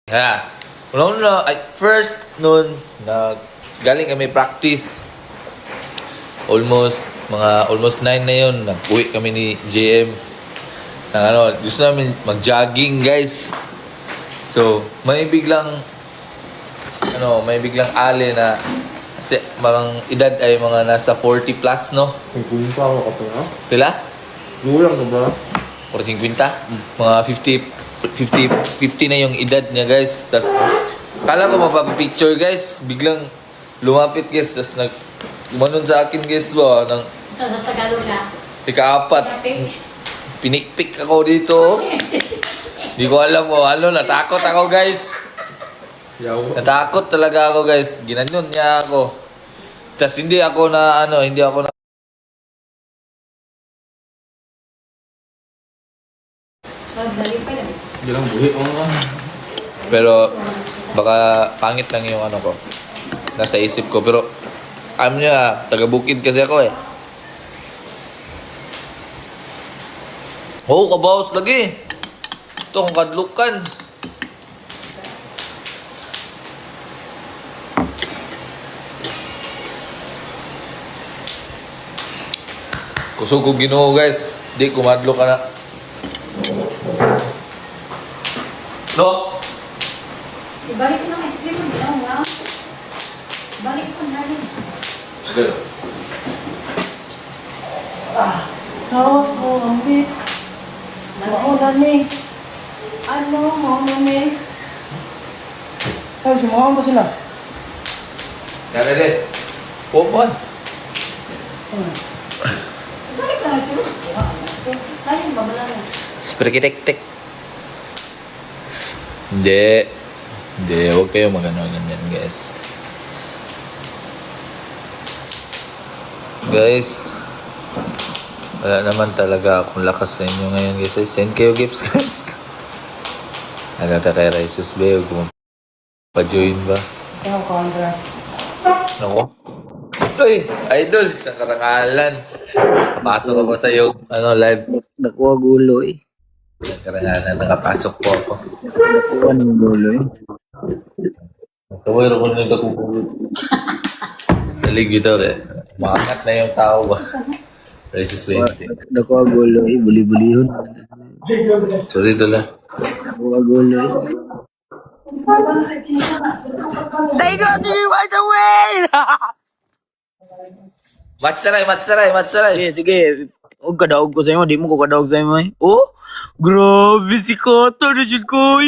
Ha. Una, ay, first noon na galing kami practice. Almost 9 na yun. Nag-uwi kami ni JM. Gusto namin mag-jogging, guys. So, may biglang ali na kasi parang edad ay mga nasa 40 plus, no? Kung pa ako kapag ha? Pila? Gulang na ba? 40-50? Mga 50 na yung edad niya, guys. Tapos, kala ko mapapapicture, guys. Biglang lumapit, guys. Tapos, gumanon sa akin, guys, ba? Nang Sa Tagalog na. ika-4. Pinikpik ako dito. Di ko alam mo, natakot ako, guys. Yaw. Natakot talaga ako, guys. Ginanon niya ako. Tapos, hindi ako na. Dali pa yan. Hindi lang buhi ko nga. Pero, baka pangit lang yung ko. Nasa isip ko. Pero, alam niya, taga-bukid kasi ako eh. Oo, kabawas lagi. Ito ang kadlukan. Kusog ko Ginoo, guys. Di kumadlok ka na. No? Ibalik ko ng ice cream mo. Ginaw nga. Ibalik ko na rin. Sige. Tawag mo, ambit. Mauna ni. Ano, mauna ni. Sabi, sumahan ba sila? Kaya din. Pupuan. Ibalik ka na siya. Sayang ba wala na? Sprikitek-tek. Hindi. Huwag kayo ganyan, guys. Guys, wala naman talaga akong lakas sa inyo ngayon, guys. Send kayo gifts, guys. Kay Rises Bay, huwag pa-join ba? Ikaw, Condra. Ako? Uy, idol, sa karangalan. Papasok ako sa iyo, live. Nakuha gulo eh. Sa karangalan, nakapasok po ako. Nakuha ng gulo eh. Sa wala ko nang kakukulot. Sa ligyo daw eh. Makangat na yung tao ba? Versus 20. Nakuha gulo eh. Buli-bulihon. Sorry dola. Nakuha gulo eh. They got me right away! Matsaray. Sige. Huwag kadaog ko sa'yo. Di mo ko kadaog sa'yo eh. Oh? Grabe si Koto na dyan ko.